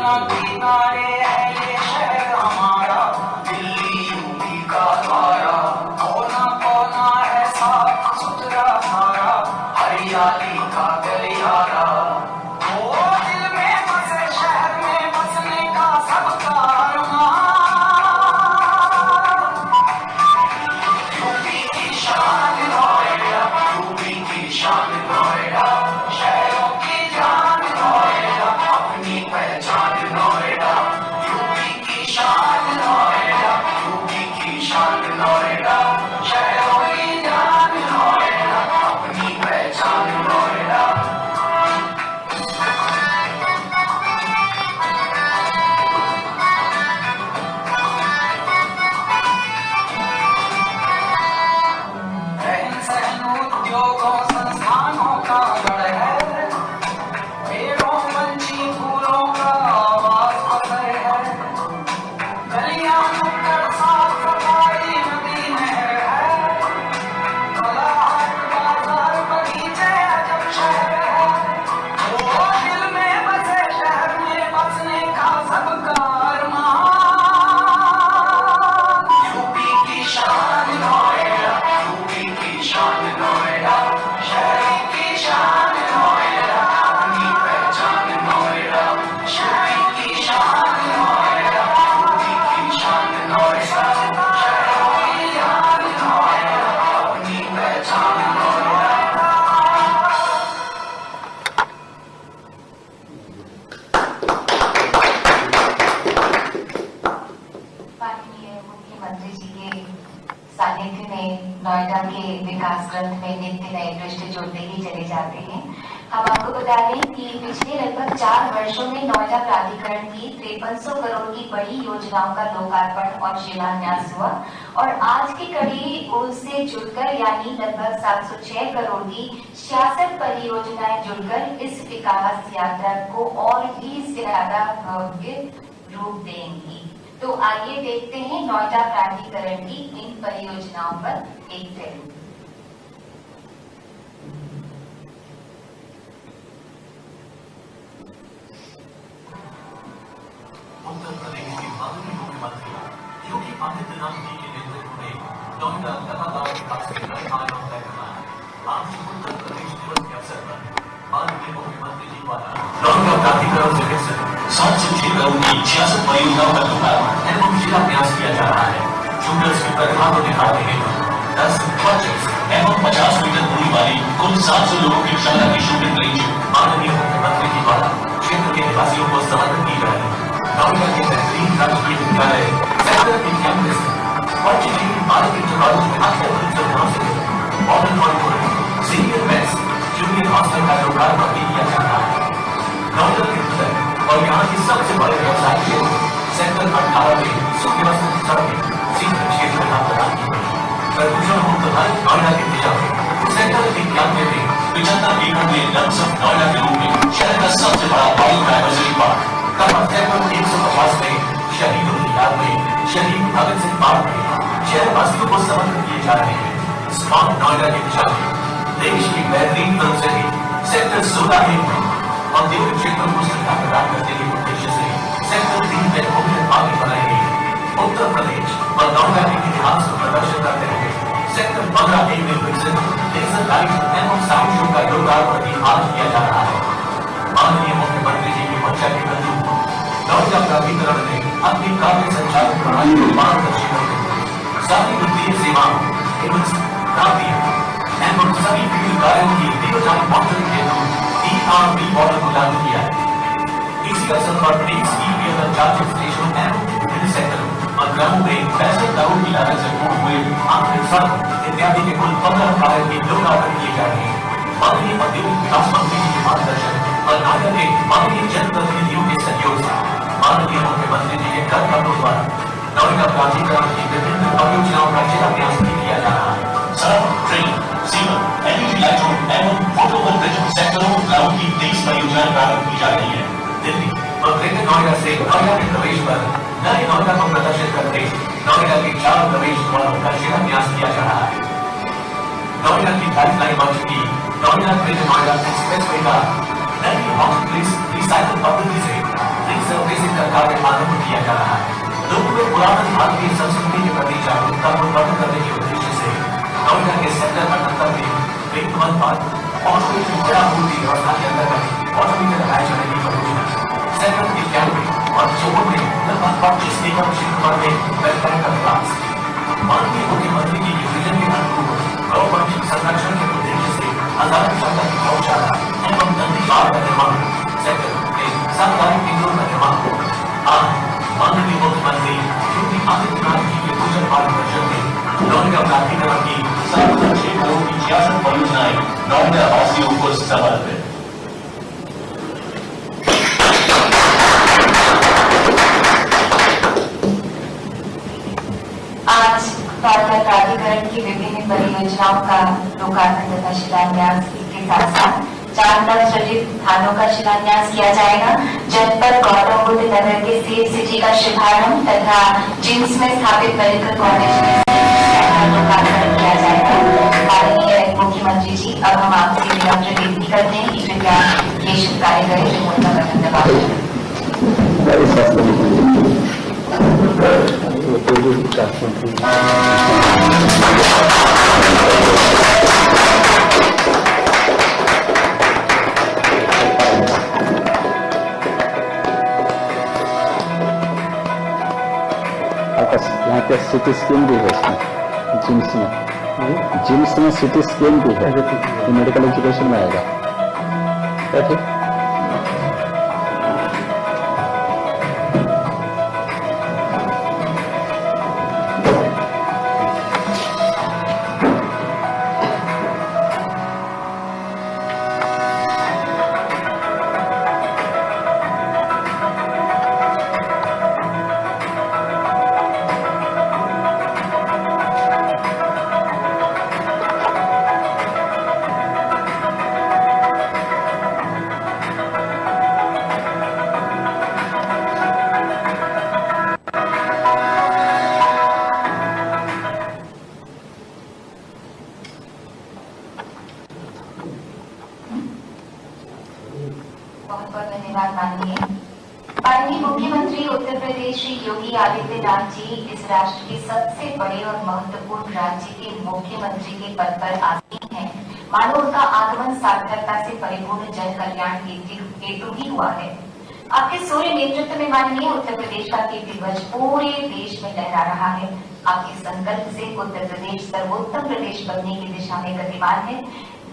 यमुना किनारे है ये शहर हमारा, दिल्ली यूपी का द्वारा। कोना कोना है साफ सुथरा सारा, हरियाली का गलियारा। ओ दिल में बसे शहर में बसने का सबका अरमान। यूपी की शान नोएडा, यूपी की शान नोएडा, शहरों की जान नोएडा, अपनी पहचान नोएडा। यूपी की शान नोएडा, यूपी की शान नोएडा, शहरों की जान नोएडा, अपनी पहचान नोएडा। रहन सहन उद्योगों संस्थानों का गढ़ है, पेड़ों पंछी फूलों का आवाज पता है। गलियां नुक्कड़ साफ सफाई नदी नहर है, कला हाट बाजार बगीचे अजब शहर है। ओ दिल में बसे शहर में बसने का सबका अरमान। यूपी की शान नोएडा, यूपी की शान नोएडा, शहरों की शान नोएडा, अपनी पहचान नोएडा। यूपी की शान नोएडा, यूपी की शान नोएडा, शहरों की जान नोएडा, अपनी पहचान नोएडा। माननीय मुख्यमंत्री जी के सानिध्य में नोएडा के विकास ग्रंथ में नित्य नए पृष्ठ जुड़ते ही चले जाते हैं। हम आपको बता दें कि पिछले लगभग 4 वर्षों में नोएडा प्राधिकरण की 5300 करोड़ की बड़ी योजनाओं का लोकार्पण और शिलान्यास हुआ और आज की कड़ी उससे जुड़कर यानी लगभग 706 करोड़ की 66 परियोजनाएं जुड़कर इस विकास यात्रा को और भी ज्यादा भव्य रूप देंगी। तो आइए देखते हैं नोएडा प्राधिकरण की इन परियोजनाओं पर एक फिल्म। उत्तर प्रदेश के माननीय मुख्यमंत्री योगी आदित्यनाथ जी के नेतृत्व में नोएडा लगातार विकास के नए आयाम तय कर रहा है। आज उत्तर प्रदेश दिवस के अवसर पर माननीय मुख्यमंत्री जी द्वारा नोएडा प्राधिकरण से विकसित 706 करोड़ की 66 परियोजनाओं का लोकार्पण एवं शिलान्यास किया जा रहा है। शूटर्स की प्रतिभा को निखारने हेतु 10 प्रोजेक्ट्स एवं 50 मीटर दूरी वाली कुल 700 लोगों की क्षमता की शूटिंग रेंज माननीय मुख्यमंत्री जी द्वारा क्षेत्र के निवासियों को समर्पित की जा रही है। नोएडा के बेहतरीन राजकीय विद्यालय सेक्टर 91 पॉलिटेक्निक मार्केट कॉलेज में अत्याधुनिक सुविधाओं से modern corridor senior mess junior hostel का लोकार्पण भी किया जा रहा है। नोएडा के अंदर और यहाँ की सबसे बड़े व्यवसाय क्षेत्र सेक्टर 18 में सुव्यवस्थित सड़कें सीधे क्षेत्र में प्रदान की गई। प्रदूषण मुक्त भारत नोएडा की दिशा में सेक्टर 91 में 75 एकड़ में लमसम नोएडा के रूप में शहर का सबसे बड़ा बायोडायवर्सिटी पार्क तथा सेक्टर 150 में शहीदों की याद में शहीद भगत सिंह पार्क में शहरवासियों को समर्पित किए जा रहे हैं। स्मार्ट नोएडा की दिशा में देश की बेहतरीन फिल्म सिटी सेक्टर 16 में औद्योगिक क्षेत्रों को सुविधा प्रदान करने के उद्देश्य से सेक्टर 3 में भूमि आगे बढ़ाई गई है। उत्तर प्रदेश और नोएडा के इतिहास को प्रदर्शित करते हुए सेक्टर 15A में विकसित लेजर लाइट एवं साउंड शो का लोकार्पण भी आज किया जा रहा है। माननीय मुख्यमंत्री जी की मंशा के अनुरूप नोएडा प्राधिकरण ने अपनी कार्य संचालन प्रणाली को पारदर्शी करते हुए सभी वित्तीय सेवाओं एवं एवं सभी फील्ड कार्यों की रियल टाइम मॉनिटरिंग हेतु ERP मॉडल को लागू किया है। इसी अवसर पर टेक्स EPL चार्जिंग स्टेशन एवं विभिन्न सेक्टर और ग्रामों में 65 करोड़ की लागत से पूर्ण हुए आंतरिक सड़क इत्यादि के कुल 15 कार्य की लोकार्पण किए जा रहे हैं। माननीय औद्योगिक विकास मंत्री जी के मार्गदर्शन और नोएडा के माननीय जनप्रतिनिधियों के सहयोग से माननीय मुख्यमंत्री जी के कर कमलों द्वारा नोएडा प्राधिकरण की विभिन्न परियोजनाओं का शिलान्यास भी किया जा रहा है। सड़क, ट्रेन, सीवर, LED लाइटों एवं फोटोवोल्टिक सेक्टरों ग्राउंड की 23 परियोजनाएं प्रारंभ की जा रही है। दिल्ली और ग्रेटर नोएडा से नोएडा के प्रवेश पर नए नोएडा को प्रदर्शित करते नोएडा के 4 प्रवेश द्वारों का शिलान्यास किया जा रहा है। नोएडा की लाइफलाइन बन चुकी नोएडा ग्रेटर नोएडा एक्सप्रेसवे का नई हॉट प्लेस रिसाइकल पद्धति से रिसर्विस कार्य आरंभ किया जा रहा है। लोगों में पुरातन भारतीय संस्कृति के प्रति जागरूकता को उत्पन्न करने के उद्देश्य से नोएडा के सेक्टर 78 में वेदवन पार्क ऑटोमेटेड जलापूर्ति व्यवस्था के अंतर्गत ऑटोमेटेड हाई चढ़ने की परियोजना सेक्टर 91 और 54 में लगभग 25 एकड़ क्षेत्रफल में वेलफेयर का विकास। माननीय मुख्यमंत्री की योजना के अनुरूप गौवंश संरक्षण के उद्देश्य से हजारों जनता की गौशाला एवं नदी पार का निर्माण सेक्टर के सरकारी केंद्रों का निर्माण। आज माननीय मुख्यमंत्री योगी आदित्यनाथ जी के भूषण पालन परिषद में नोएडा प्राधिकरण की 706 करोड़ की 66 परियोजनाएं नोएडा वासियों को समर्पित। आज नोएडा प्राधिकरण की विभिन्न परियोजनाओं का लोकार्पण तथा शिलान्यास के साथ साथ 4 नव सृजित थानों का शिलान्यास किया जाएगा। जनपद गौतम बुद्ध नगर के सेफ सिटी का शुभारंभ तथा जिम्स में स्थापित मेडिकल कॉलेज में लोकार्पण किया जाएगा। माननीय मुख्यमंत्री जी, अब हम आपसे विनम्र विनती करते हैं कि कृपया ये शुभ कार्य करें। रिमोट का बटन दबाएं। यहाँ पे सिटी स्कैन भी है इसमें, जिम्स में सिटी स्कैन भी है, मेडिकल एजुकेशन में आएगा। ठीक, बहुत बहुत धन्यवाद। माननीय मुख्यमंत्री उत्तर प्रदेश श्री योगी आदित्यनाथ जी इस राष्ट्र के सबसे बड़े और महत्वपूर्ण राज्य के मुख्यमंत्री के पद पर आसीन हैं। मानो उनका आगमन सार्थकता से परिपूर्ण जन कल्याण हेतु ही हुआ है। आपके सूर्य नेतृत्व में माननीय उत्तर प्रदेश का कीर्ति ध्वज पूरे देश में लहरा रहा है। आपके संकल्प से उत्तर प्रदेश सर्वोत्तम प्रदेश बनने की दिशा में गतिमान है।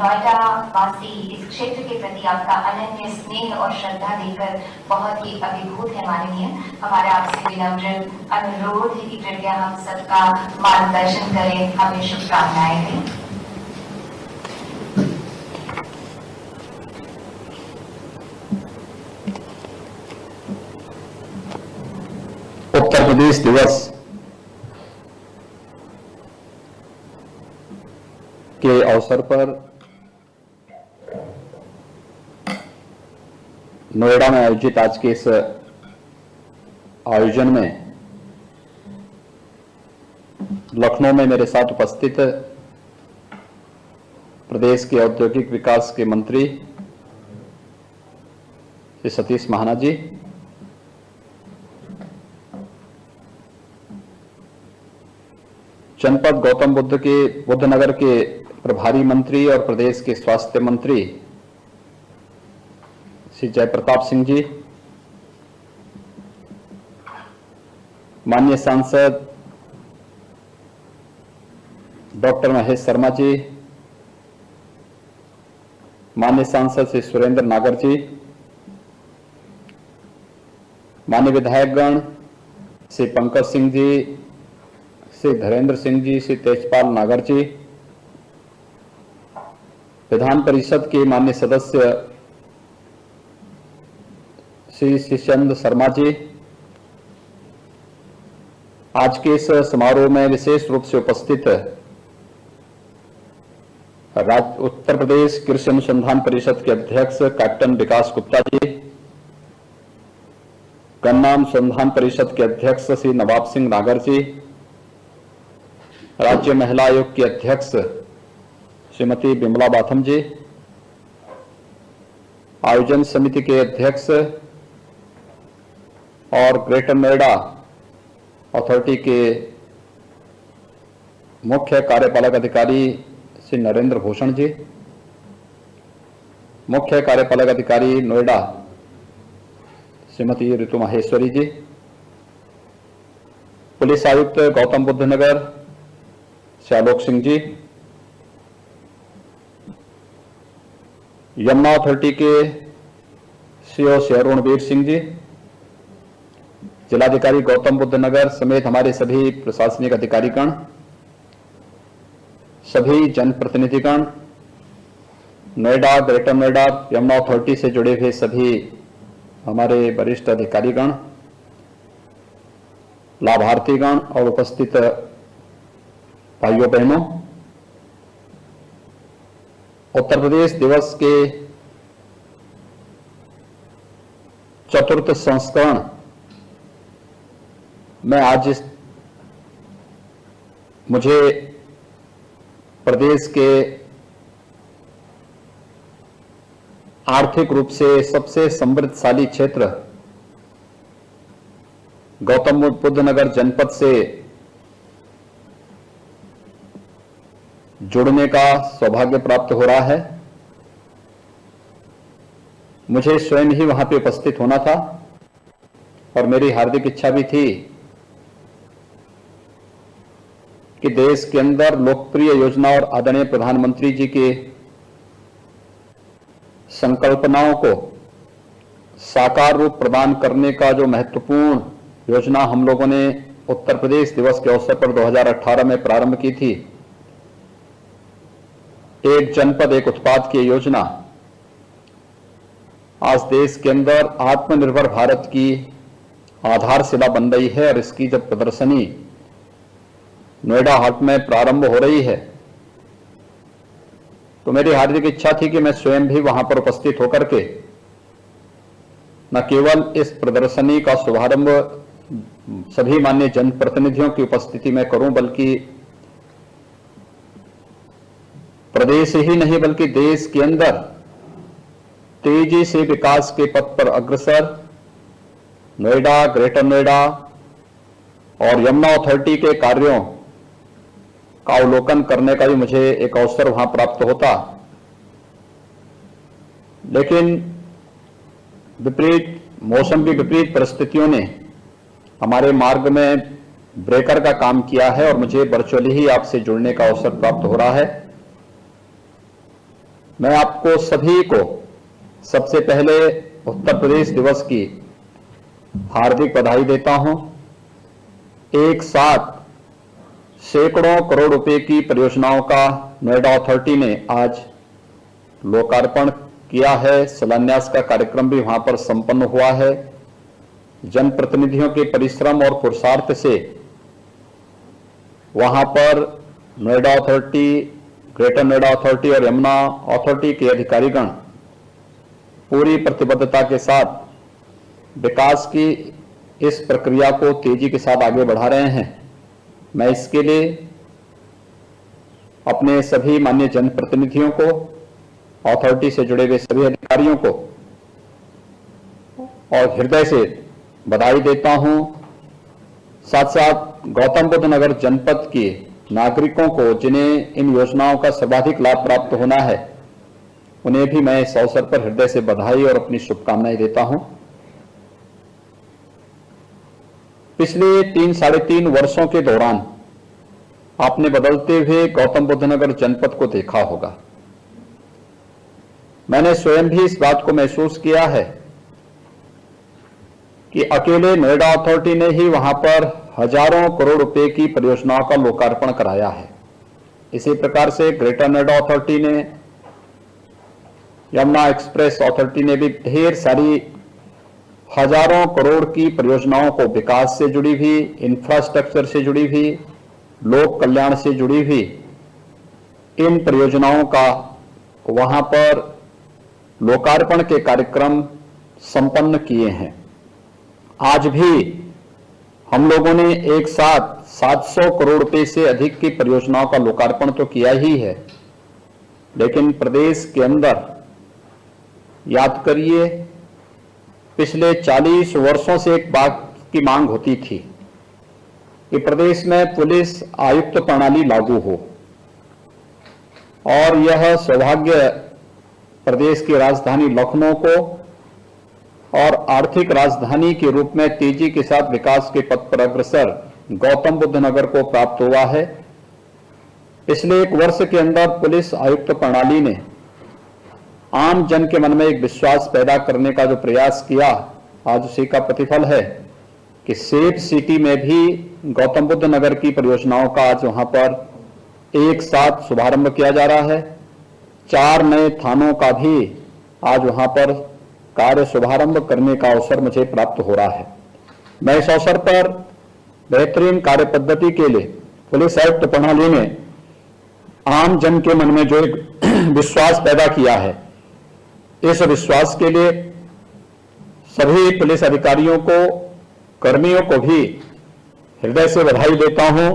नोएडा वासी इस क्षेत्र के प्रति आपका अनन्य स्नेह और श्रद्धा देकर बहुत ही अभिभूत है। माननीय, हमारा आपसे विनम्र अनुरोध है कि कृपया हम सबका मार्गदर्शन करें, हमें शुभकामनाएं दें। उत्तर प्रदेश दिवस के अवसर पर नोएडा में आयोजित आज के इस आयोजन में लखनऊ में मेरे साथ उपस्थित प्रदेश के औद्योगिक विकास के मंत्री श्री सतीश महाना जी, जनपद गौतम बुद्ध नगर के प्रभारी मंत्री और प्रदेश के स्वास्थ्य मंत्री श्री जयप्रताप सिंह जी, माननीय सांसद डॉक्टर महेश शर्मा जी, माननीय सांसद श्री सुरेंद्र नागर जी, माननीय विधायकगण श्री पंकज सिंह जी, श्री धीरेन्द्र सिंह जी, श्री तेजपाल नागर जी, विधान परिषद के माननीय सदस्य श्री शिशचंद्र शर्मा जी, आज के इस समारोह में विशेष रूप से उपस्थित उत्तर प्रदेश कृषि अनुसंधान परिषद के अध्यक्ष कैप्टन विकास गुप्ता जी, गन्ना अनुसंधान परिषद के अध्यक्ष श्री नवाब सिंह नागर जी, राज्य महिला आयोग की अध्यक्ष श्रीमती बिमला बाथम जी, आयोजन समिति के अध्यक्ष और ग्रेटर नोएडा अथॉरिटी के मुख्य कार्यपालक अधिकारी श्री नरेंद्र भूषण जी, मुख्य कार्यपालक अधिकारी नोएडा श्रीमती ऋतु माहेश्वरी जी, पुलिस आयुक्त गौतम बुद्ध नगर श्री आलोक सिंह जी, यमुना अथॉरिटी के सीओ श्री अरुणवीर सिंह जी, जिलाधिकारी गौतम बुद्ध नगर समेत हमारे सभी प्रशासनिक अधिकारीगण, सभी जनप्रतिनिधिगण, नोएडा, ग्रेटर नोएडा, यमुना अथॉरिटी से जुड़े हुए सभी हमारे वरिष्ठ अधिकारीगण, लाभार्थीगण और उपस्थित भाइयों बहनों, उत्तर प्रदेश दिवस के चतुर्थ संस्करण में आज मुझे प्रदेश के आर्थिक रूप से सबसे समृद्धशाली क्षेत्र गौतम बुद्ध नगर जनपद से जुड़ने का सौभाग्य प्राप्त हो रहा है। मुझे स्वयं ही वहां पे उपस्थित होना था और मेरी हार्दिक इच्छा भी थी कि देश के अंदर लोकप्रिय योजना और आदरणीय प्रधानमंत्री जी के संकल्पनाओं को साकार रूप प्रदान करने का जो महत्वपूर्ण योजना हम लोगों ने उत्तर प्रदेश दिवस के अवसर पर 2018 में प्रारंभ की थी, एक जनपद एक उत्पाद की योजना आज देश के अंदर आत्मनिर्भर भारत की आधारशिला बन रही है और इसकी जब प्रदर्शनी नोएडा हाट में प्रारंभ हो रही है तो मेरी हार्दिक इच्छा थी कि मैं स्वयं भी वहां पर उपस्थित होकर के न केवल इस प्रदर्शनी का शुभारंभ सभी माननीय जनप्रतिनिधियों की उपस्थिति में करूं, बल्कि प्रदेश ही नहीं बल्कि देश के अंदर तेजी से विकास के पथ पर अग्रसर नोएडा, ग्रेटर नोएडा और यमुना अथॉरिटी के कार्यों का अवलोकन करने का भी मुझे एक अवसर वहां प्राप्त होता। लेकिन विपरीत मौसम की विपरीत परिस्थितियों ने हमारे मार्ग में ब्रेकर का काम किया है और मुझे वर्चुअली ही आपसे जुड़ने का अवसर प्राप्त हो रहा है। मैं आपको सभी को सबसे पहले उत्तर प्रदेश दिवस की हार्दिक बधाई देता हूं। एक साथ सैकड़ों करोड़ रुपए की परियोजनाओं का नोएडा अथॉरिटी ने आज लोकार्पण किया है। शिलान्यास का कार्यक्रम भी वहां पर संपन्न हुआ है। जनप्रतिनिधियों के परिश्रम और पुरुषार्थ से वहां पर Noida authority, greater Noida authority और यमुना अथॉरिटी के अधिकारीगण पूरी प्रतिबद्धता के साथ विकास की इस प्रक्रिया को तेजी के साथ आगे बढ़ा रहे हैं। मैं इसके लिए अपने सभी माननीय जनप्रतिनिधियों को, अथॉरिटी से जुड़े हुए सभी अधिकारियों को और हृदय से बधाई देता हूं। साथ साथ गौतम बुद्ध नगर जनपद के नागरिकों को जिन्हें इन योजनाओं का सर्वाधिक लाभ प्राप्त होना है, उन्हें भी मैं इस अवसर पर हृदय से बधाई और अपनी शुभकामनाएं देता हूं। पिछले 3-3.5 वर्षों के दौरान आपने बदलते हुए गौतम बुद्ध नगर जनपद को देखा होगा। मैंने स्वयं भी इस बात को महसूस किया है कि अकेले नोएडा अथॉरिटी ने ही वहां पर हजारों करोड़ रुपए की परियोजनाओं का लोकार्पण कराया है। इसी प्रकार से ग्रेटर नोएडा अथॉरिटी ने, यमुना एक्सप्रेस अथॉरिटी ने भी ढेर सारी हजारों करोड़ की परियोजनाओं को विकास से जुड़ी हुई, इंफ्रास्ट्रक्चर से जुड़ी हुई, लोक कल्याण से जुड़ी हुई इन परियोजनाओं का वहां पर लोकार्पण के कार्यक्रम संपन्न किए हैं। आज भी हम लोगों ने एक साथ 700 करोड़ रुपए से अधिक की परियोजनाओं का लोकार्पण तो किया ही है, लेकिन प्रदेश के अंदर याद करिए पिछले 40 वर्षों से एक बात की मांग होती थी कि प्रदेश में पुलिस आयुक्त प्रणाली लागू हो, और यह सौभाग्य प्रदेश की राजधानी लखनऊ को और आर्थिक राजधानी के रूप में तेजी के साथ विकास के पथ पर अग्रसर गौतम बुद्ध नगर को प्राप्त हुआ है। पिछले 1 वर्ष के अंदर पुलिस आयुक्त प्रणाली ने आम जन के मन में एक विश्वास पैदा करने का जो प्रयास किया, आज उसी का प्रतिफल है कि सेफ सिटी में भी गौतम बुद्ध नगर की परियोजनाओं का आज वहां पर एक साथ शुभारंभ किया जा रहा है। 4 नए थानों का भी आज वहां पर कार्य शुभारंभ करने का अवसर मुझे प्राप्त हो रहा है। मैं इस अवसर पर बेहतरीन कार्य पद्धति के लिए पुलिस आयुक्त प्रणाली ने आम जन के मन में जो एक विश्वास पैदा किया है, इस विश्वास के लिए सभी पुलिस अधिकारियों को, कर्मियों को भी हृदय से बधाई देता हूं,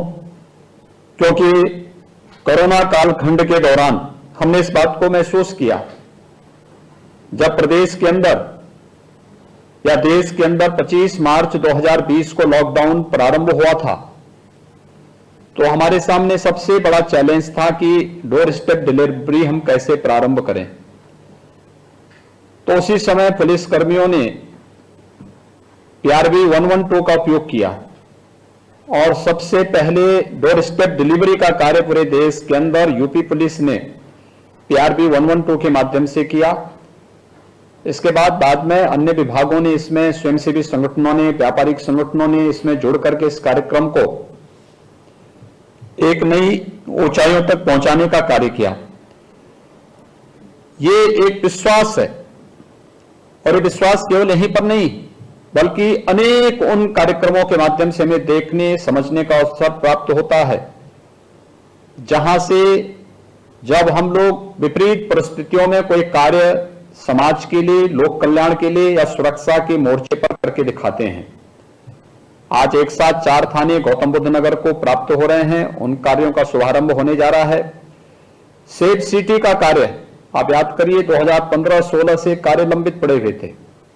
क्योंकि कोरोना कालखंड के दौरान हमने इस बात को महसूस किया। जब प्रदेश के अंदर या देश के अंदर 25 मार्च 2020 को लॉकडाउन प्रारंभ हुआ था, तो हमारे सामने सबसे बड़ा चैलेंज था कि डोर स्टेप डिलीवरी हम कैसे प्रारंभ करें। तो उसी समय पुलिस कर्मियों ने PRV 112 का उपयोग किया और सबसे पहले डोर स्टेप डिलीवरी का कार्य पूरे देश के अंदर यूपी पुलिस ने PRV 112 के माध्यम से किया। इसके बाद में अन्य विभागों ने इसमें, स्वयंसेवी संगठनों ने, व्यापारिक संगठनों ने इसमें जुड़ करके इस कार्यक्रम को एक नई ऊंचाइयों तक पहुंचाने का कार्य किया। ये एक विश्वास है, और ये विश्वास केवल यहीं पर नहीं बल्कि अनेक उन कार्यक्रमों के माध्यम से हमें देखने समझने का अवसर प्राप्त होता है, जहां से जब हम लोग विपरीत परिस्थितियों में कोई कार्य समाज के लिए, लोक कल्याण के लिए या सुरक्षा के मोर्चे पर करके दिखाते हैं। आज एक साथ 4 थाने गौतम बुद्ध नगर को प्राप्त हो रहे हैं, उन कार्यों का शुभारंभ होने जा रहा है। सेफ सिटी का कार्य आप याद करिए, 2015-16 से कार्य लंबित पड़े हुए थे,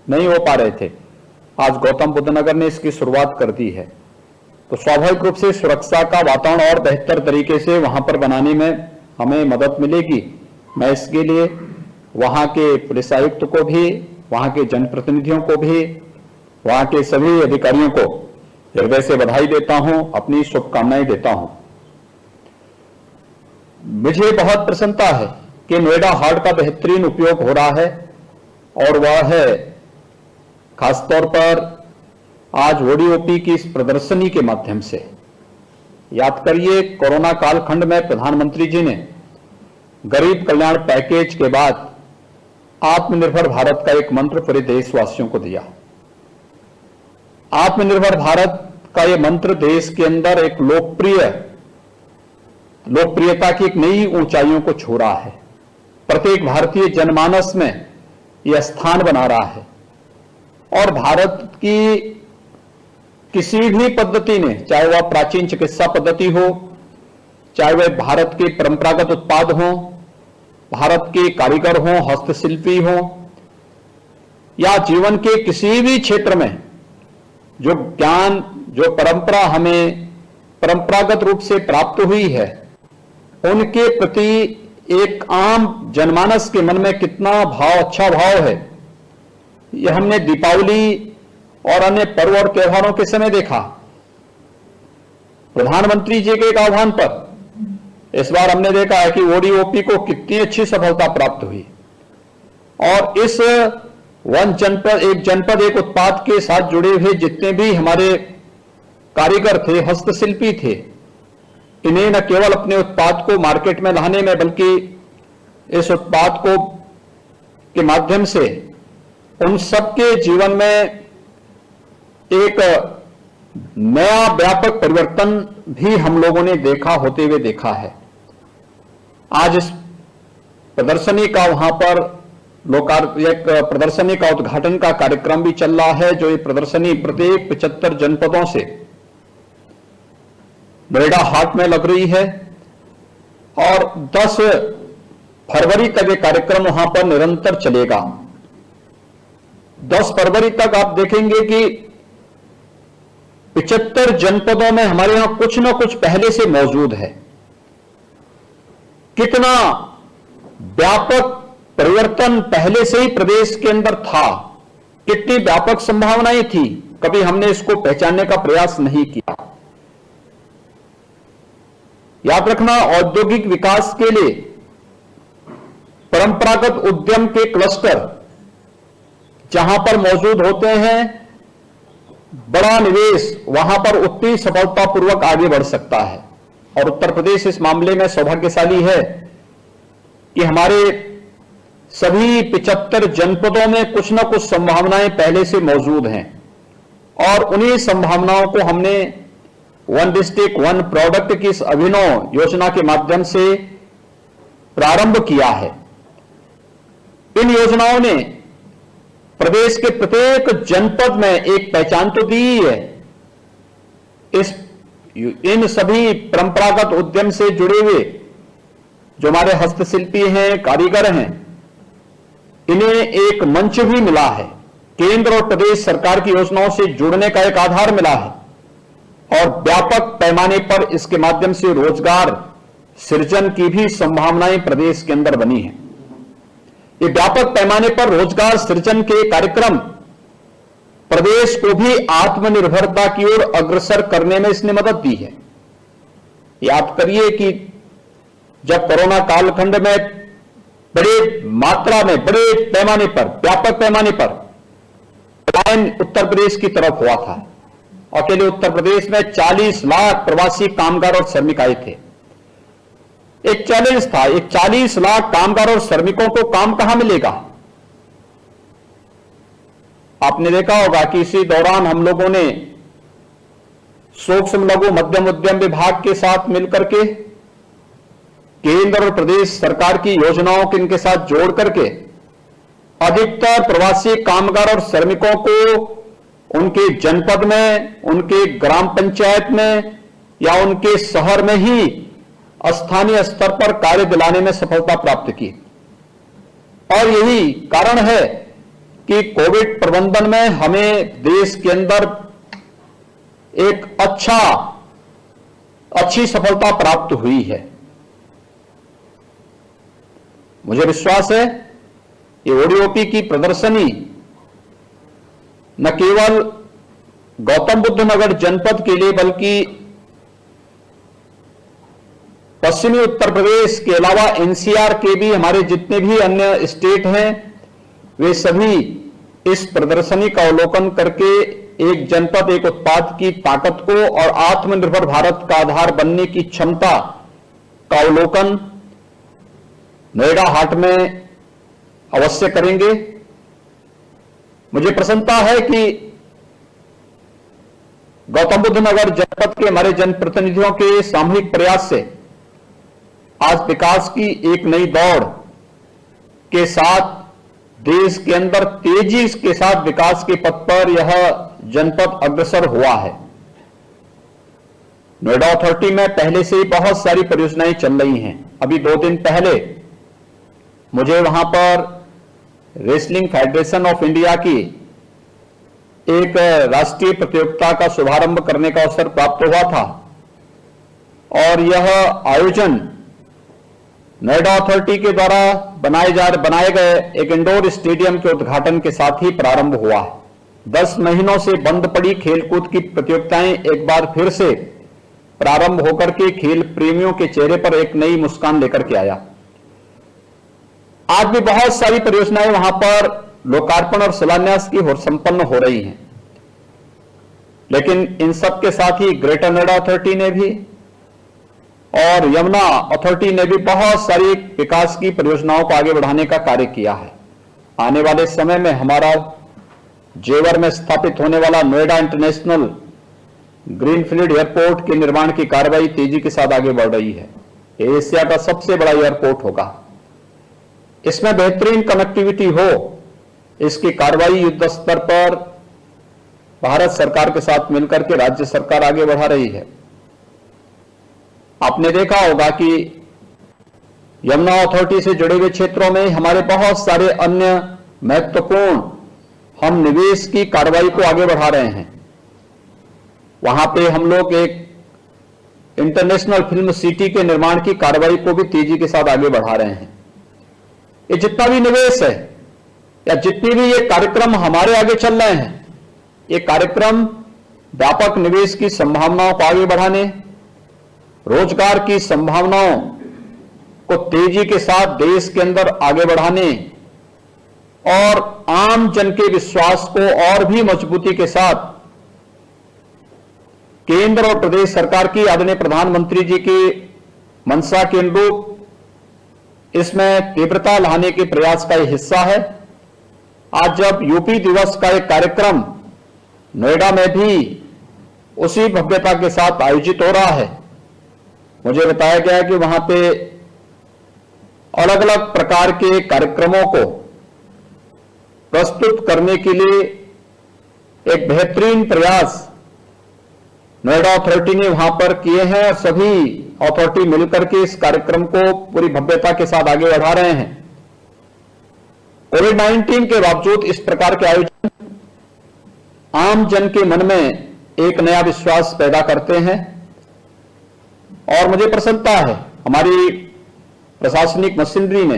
नहीं हो पा रहे थे। आज गौतम बुद्ध नगर ने इसकी शुरुआत कर दी है, तो स्वाभाविक रूप से सुरक्षा का वातावरण और बेहतर तरीके से वहां पर बनाने में हमें मदद मिलेगी। मैं इसके लिए वहां के पुलिस आयुक्त को भी, वहां के जनप्रतिनिधियों को भी, वहां के सभी अधिकारियों को हृदय से बधाई देता हूं, अपनी शुभकामनाएं देता हूं। मुझे बहुत प्रसन्नता है कि नोएडा हाट का बेहतरीन उपयोग हो रहा है, और वह है खासतौर पर आज ODOP की इस प्रदर्शनी के माध्यम से। याद करिए, कोरोना कालखंड में प्रधानमंत्री जी ने गरीब कल्याण पैकेज के बाद आत्मनिर्भर भारत का एक मंत्र पूरे देशवासियों को दिया। आत्मनिर्भर भारत का यह मंत्र देश के अंदर एक लोकप्रियता की एक नई ऊंचाइयों को छू रहा है। प्रत्येक भारतीय जनमानस में यह स्थान बना रहा है, और भारत की किसी भी पद्धति ने, चाहे वह प्राचीन चिकित्सा पद्धति हो, चाहे वह भारत के परंपरागत उत्पाद हो, भारत के कारीगर हो, हस्तशिल्पी हो, या जीवन के किसी भी क्षेत्र में जो ज्ञान, जो परंपरा हमें परंपरागत रूप से प्राप्त हुई है, उनके प्रति एक आम जनमानस के मन में कितना भाव, अच्छा भाव है, यह हमने दीपावली और अन्य पर्व और त्योहारों के समय देखा। प्रधानमंत्री जी के एक आह्वान पर इस बार हमने देखा है कि ODOP को कितनी अच्छी सफलता प्राप्त हुई, और इस एक जनपद एक उत्पाद के साथ जुड़े हुए जितने भी हमारे कारीगर थे, हस्तशिल्पी थे, इन्हें न केवल अपने उत्पाद को मार्केट में लाने में, बल्कि इस उत्पाद को के माध्यम से उन सबके जीवन में एक नया व्यापक परिवर्तन भी हम लोगों ने होते हुए देखा है। आज इस प्रदर्शनी का वहां पर एक प्रदर्शनी का उद्घाटन का कार्यक्रम भी चल रहा है, जो ये प्रदर्शनी प्रत्येक 75 जनपदों से नोएडा हाट में लग रही है, और 10 फरवरी तक ये कार्यक्रम वहां पर निरंतर चलेगा। 10 फरवरी तक आप देखेंगे कि 75 जनपदों में हमारे यहां कुछ ना कुछ पहले से मौजूद है। कितना व्यापक परिवर्तन पहले से ही प्रदेश के अंदर था, कितनी व्यापक संभावनाएं थी, कभी हमने इसको पहचानने का प्रयास नहीं किया। याद रखना, औद्योगिक विकास के लिए परंपरागत उद्यम के क्लस्टर जहां पर मौजूद होते हैं, बड़ा निवेश वहां पर उतनी सफलतापूर्वक आगे बढ़ सकता है। और उत्तर प्रदेश इस मामले में सौभाग्यशाली है कि हमारे सभी 75 जनपदों में कुछ ना कुछ संभावनाएं पहले से मौजूद हैं और उन्हीं संभावनाओं को हमने वन डिस्ट्रिक्ट वन प्रोडक्ट की इस अभिनव योजना के माध्यम से प्रारंभ किया है। इन योजनाओं ने प्रदेश के प्रत्येक जनपद में एक पहचान तो दी है। इन सभी परंपरागत उद्यम से जुड़े हुए जो हमारे हस्तशिल्पी हैं, कारीगर हैं, इन्हें एक मंच भी मिला है। केंद्र और प्रदेश सरकार की योजनाओं से जुड़ने का एक आधार मिला है और व्यापक पैमाने पर इसके माध्यम से रोजगार सृजन की भी संभावनाएं प्रदेश के अंदर बनी है। ये व्यापक पैमाने पर रोजगार सृजन के कार्यक्रम प्रदेश को भी आत्मनिर्भरता की ओर अग्रसर करने में इसने मदद दी है। याद करिए कि जब कोरोना कालखंड में बड़े मात्रा में, बड़े पैमाने पर, व्यापक पैमाने पर पलायन उत्तर प्रदेश की तरफ हुआ था। अकेले उत्तर प्रदेश में 40 लाख प्रवासी कामगार और श्रमिक आए थे। एक चैलेंज था, एक 40 लाख कामगार और श्रमिकों को काम कहां मिलेगा। आपने देखा होगा कि इसी दौरान हम लोगों ने सूक्ष्म लघु मध्यम उद्यम विभाग के साथ मिलकर के केंद्र और प्रदेश सरकार की योजनाओं के इनके साथ जोड़ करके अधिकतर प्रवासी कामगार और श्रमिकों को उनके जनपद में, उनके ग्राम पंचायत में या उनके शहर में ही स्थानीय स्तर पर कार्य दिलाने में सफलता प्राप्त की। और यही कारण है कि कोविड प्रबंधन में हमें देश के अंदर एक अच्छी सफलता प्राप्त हुई है। मुझे विश्वास है कि ओडीओपी की प्रदर्शनी न केवल गौतम बुद्ध नगर जनपद के लिए बल्कि पश्चिमी उत्तर प्रदेश के अलावा एनसीआर के भी हमारे जितने भी अन्य स्टेट हैं, वे सभी इस प्रदर्शनी का अवलोकन करके एक जनपद एक उत्पाद की ताकत को और आत्मनिर्भर भारत का आधार बनने की क्षमता का अवलोकन नोएडा हाट में अवश्य करेंगे। मुझे प्रसन्नता है कि गौतम बुद्ध नगर जनपद के हमारे जनप्रतिनिधियों के सामूहिक प्रयास से आज विकास की एक नई दौड़ के साथ देश के अंदर तेजी के साथ विकास के पथ पर यह जनपद अग्रसर हुआ है। नोएडा अथॉरिटी में पहले से ही बहुत सारी परियोजनाएं चल रही हैं। अभी 2 दिन पहले मुझे वहां पर रेसलिंग फेडरेशन ऑफ इंडिया की एक राष्ट्रीय प्रतियोगिता का शुभारंभ करने का अवसर प्राप्त हुआ था और यह आयोजन नोएडा अथॉरिटी के द्वारा बनाए गए एक इंडोर स्टेडियम के उद्घाटन के साथ ही प्रारंभ हुआ है। 10 महीनों से बंद पड़ी खेलकूद की प्रतियोगिताएं एक बार फिर से प्रारंभ होकर के खेल प्रेमियों के चेहरे पर एक नई मुस्कान लेकर के आया। आज भी बहुत सारी परियोजनाएं वहां पर लोकार्पण और शिलान्यास की संपन्न हो रही हैं, लेकिन इन सब के साथ ही ग्रेटर नोएडा अथॉरिटी ने भी और यमुना अथॉरिटी ने भी बहुत सारी विकास की परियोजनाओं को आगे बढ़ाने का कार्य किया है। आने वाले समय में हमारा जेवर में स्थापित होने वाला नोएडा इंटरनेशनल ग्रीनफील्ड एयरपोर्ट के निर्माण की कार्रवाई तेजी के साथ आगे बढ़ रही है। ये एशिया का सबसे बड़ा एयरपोर्ट होगा। इसमें बेहतरीन कनेक्टिविटी हो, इसकी कार्रवाई युद्ध स्तर पर भारत सरकार के साथ मिलकर के राज्य सरकार आगे बढ़ा रही है। आपने देखा होगा कि यमुना अथॉरिटी से जुड़े हुए क्षेत्रों में हमारे बहुत सारे अन्य महत्वपूर्ण हम निवेश की कार्रवाई को आगे बढ़ा रहे हैं। वहां पे हम लोग एक इंटरनेशनल फिल्म सिटी के निर्माण की कार्रवाई को भी तेजी के साथ आगे बढ़ा रहे हैं। ये जितना भी निवेश है या जितनी भी ये कार्यक्रम हमारे आगे चल रहे हैं, ये कार्यक्रम व्यापक निवेश की संभावनाओं को आगे बढ़ाने, रोजगार की संभावनाओं को तेजी के साथ देश के अंदर आगे बढ़ाने और आम जन के विश्वास को और भी मजबूती के साथ केंद्र और प्रदेश सरकार की आदरणीय प्रधानमंत्री जी की मंशा के अनुरूप इसमें तीव्रता लाने के प्रयास का यह हिस्सा है। आज जब यूपी दिवस का एक कार्यक्रम नोएडा में भी उसी भव्यता के साथ आयोजित हो रहा है, मुझे बताया गया कि वहां पे अलग अलग प्रकार के कार्यक्रमों को प्रस्तुत करने के लिए एक बेहतरीन प्रयास नोएडा अथॉरिटी ने वहां पर किए हैं और सभी अथॉरिटी मिलकर के इस कार्यक्रम को पूरी भव्यता के साथ आगे बढ़ा रहे हैं। कोविड-19 के बावजूद इस प्रकार के आयोजन आम जन के मन में एक नया विश्वास पैदा करते हैं और मुझे प्रसन्नता है हमारी प्रशासनिक मशीनरी ने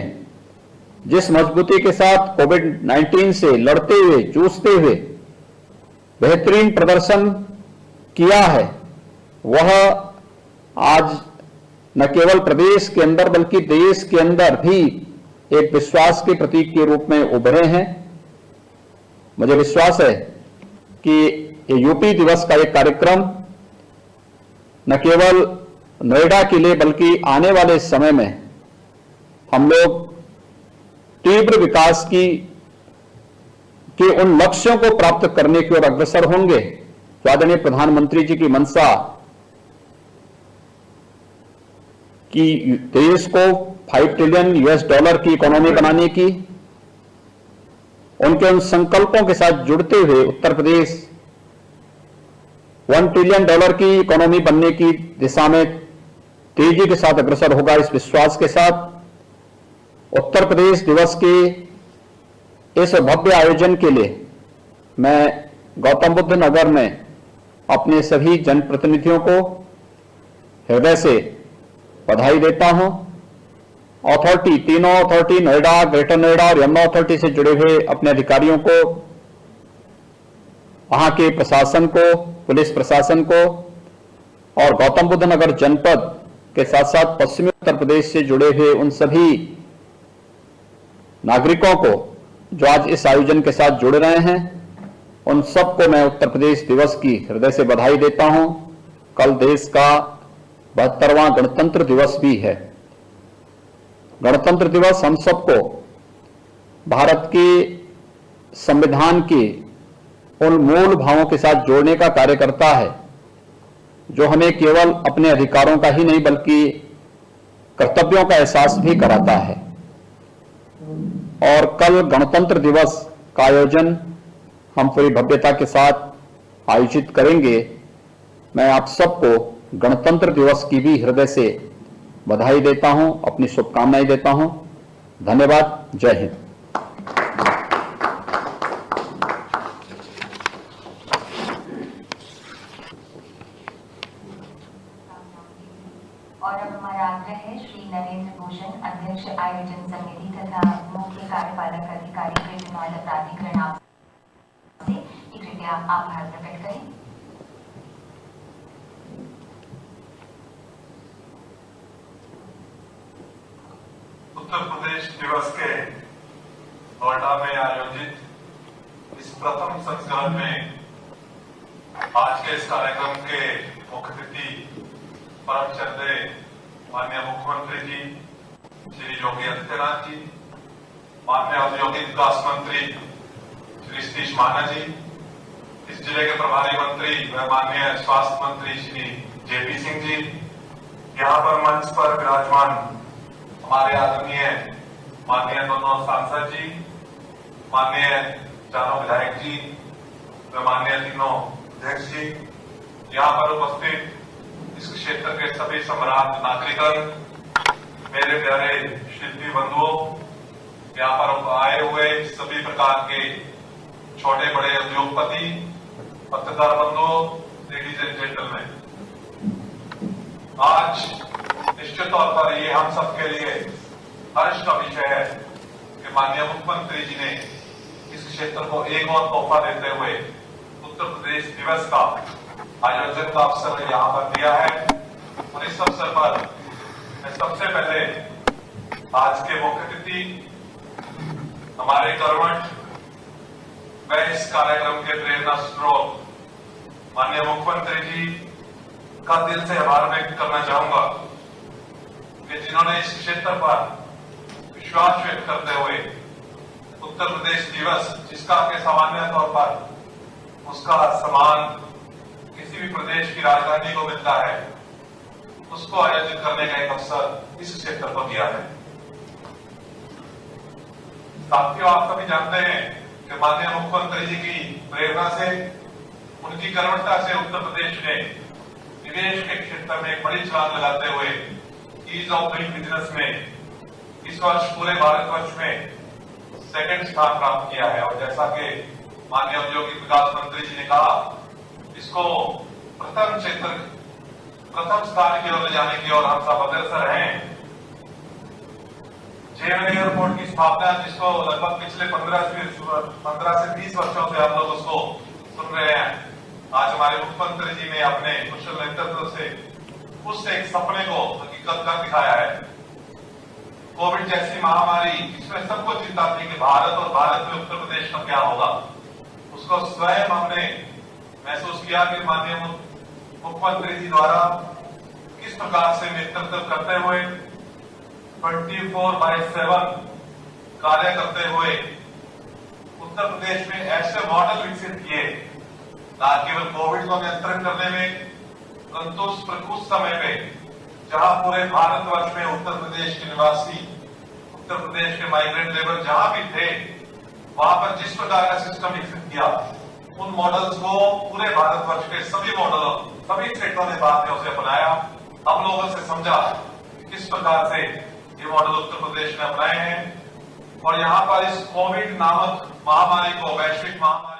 जिस मजबूती के साथ कोविड-19 से लड़ते हुए, जूझते हुए बेहतरीन प्रदर्शन किया है, वह आज न केवल प्रदेश के अंदर बल्कि देश के अंदर भी एक विश्वास के प्रतीक के रूप में उभरे हैं। मुझे विश्वास है कि ये यूपी दिवस का एक कार्यक्रम न केवल नोएडा के लिए बल्कि आने वाले समय में हम लोग तीव्र विकास के उन लक्ष्यों को प्राप्त करने की ओर अग्रसर होंगे जो आदरणीय प्रधानमंत्री जी की मंशा कि देश को $5 ट्रिलियन की इकोनॉमी बनाने की, उनके उन संकल्पों के साथ जुड़ते हुए उत्तर प्रदेश $1 ट्रिलियन की इकोनॉमी बनने की दिशा में तेजी के साथ अग्रसर होगा। इस विश्वास के साथ उत्तर प्रदेश दिवस के इस भव्य आयोजन के लिए मैं गौतम बुद्ध नगर में अपने सभी जनप्रतिनिधियों को हृदय से बधाई देता हूं। अथॉरिटी, तीनों अथॉरिटी, नोएडा, ग्रेटर नोएडा और यमुना अथॉरिटी से जुड़े हुए अपने अधिकारियों को, वहां के प्रशासन को, पुलिस प्रशासन को और गौतम बुद्ध नगर जनपद के साथ साथ पश्चिमी उत्तर प्रदेश से जुड़े हुए उन सभी नागरिकों को जो आज इस आयोजन के साथ जुड़ रहे हैं, उन सबको मैं उत्तर प्रदेश दिवस की हृदय से बधाई देता हूं। कल देश का 72वां गणतंत्र दिवस भी है। गणतंत्र दिवस हम सबको भारत के संविधान के उन मूल भावों के साथ जोड़ने का कार्य करता है जो हमें केवल अपने अधिकारों का ही नहीं बल्कि कर्तव्यों का एहसास भी कराता है। और कल गणतंत्र दिवस का आयोजन हम पूरी भव्यता के साथ आयोजित करेंगे। मैं आप सबको गणतंत्र दिवस की भी हृदय से बधाई देता हूं, अपनी शुभकामनाएं देता हूं। धन्यवाद। जय हिंद। और अब हमारा आग्रह है श्री नरेंद्र भूषण, अध्यक्ष आयोजन समिति तथा मुख्य कार्यपालक अधिकारी ग्रेटर नोएडा प्राधिकरण से कृपया आभार प्रकट करें। उत्तर प्रदेश दिवस के नोएडा में आयोजित इस प्रथम संस्करण में आज के इस कार्यक्रम के मुख्य अतिथि परम श्रद्धेय माननीय मुख्यमंत्री जी श्री योगी आदित्यनाथ जी, माननीय औद्योगिक विकास मंत्री श्री सतीश महाना जी, इस जिले के प्रभारी मंत्री व माननीय स्वास्थ्य मंत्री श्री जेपी सिंह जी, यहाँ पर मंच पर विराजमान हमारे आदरणीय माननीय दोनों सांसद जी, माननीय चारों विधायक जी व माननीय तीनों अध्यक्ष जी, यहाँ पर उपस्थित इस क्षेत्र के सभी सम्राट नागरिकगण, मेरे प्यारे शिल्पी बंधुओं, यहाँ पर आए हुए सभी प्रकार के छोटे बड़े उद्योगपति, पत्रकार बंधुओं, लेडीज एंड जेंटलमैन, आज निश्चित तौर पर ये हम सबके लिए हर्ष का विषय है कि माननीय मुख्यमंत्री जी ने इस क्षेत्र को एक और तोहफा देते हुए उत्तर प्रदेश दिवस का आयोजन का अवसर यहाँ पर दिया है। और इस अवसर पर मैं सबसे पहले आज के मुख्य अतिथि हमारे कर्मठ व इस कार्यक्रम के प्रेरणा स्रोत माननीय मुख्यमंत्री जी का दिल से आभार व्यक्त करना चाहूंगा कि जिन्होंने इस क्षेत्र पर विश्वास व्यक्त करते हुए उत्तर प्रदेश दिवस, जिसका के सामान्य तौर पर उसका सम्मान किसी भी प्रदेश की राजधानी को मिलता है, उसको आयोजित करने का एक अवसर इस क्षेत्र को दिया है। साथियों, आप सभी जानते हैं कि माननीय मुख्यमंत्री जी की प्रेरणा से, उनकी कर्मठता से उत्तर प्रदेश ने निवेश के क्षेत्र में एक बड़ी छलांग लगाते हुए ईज ऑफ डूइंग बिजनेस में इस वर्ष पूरे भारतवर्ष में सेकंड स्थान प्राप्त किया है। और जैसा कि माननीय औद्योगिक विकास मंत्री जी ने कहा, इसको प्रथम स्थान की ओर ले जाने की ओर हम सब अग्रसर हैं। जेएनयू एयरपोर्ट की स्थापना, जिसको लगभग पिछले 15 से 20 वर्षों से हम लोग उसको सुन रहे हैं, आज हमारे मुख्यमंत्री जी ने अपने कुशल नेतृत्व से उस एक सपने को हकीकत कर दिखाया है। कोविड जैसी महामारी, इसमें सबको चिंता थी कि भारत और भारत में उत्तर प्रदेश का क्या होगा, उसको स्वयं हमने महसूस किया कि माननीय मुख्यमंत्री जी द्वारा किस प्रकार से नेतृत्व करते हुए 24/7 कार्य करते हुए उत्तर प्रदेश में ऐसे मॉडल विकसित किए, न केवल कोविड को नियंत्रण करने में, परंतु उस समय में जहां पूरे भारतवर्ष में उत्तर प्रदेश के निवासी, उत्तर प्रदेश के माइग्रेंट लेबर जहां भी थे, वहां पर जिस प्रकार का सिस्टम विकसित किया, उन मॉडल्स को पूरे भारतवर्ष के सभी मॉडलों, सभी स्टेटों ने बाद में उसे अपनाया। हम लोगों से समझा कि किस प्रकार से ये मॉडल उत्तर प्रदेश ने अपनाए हैं। और यहाँ पर इस कोविड नामक महामारी को, वैश्विक महामारी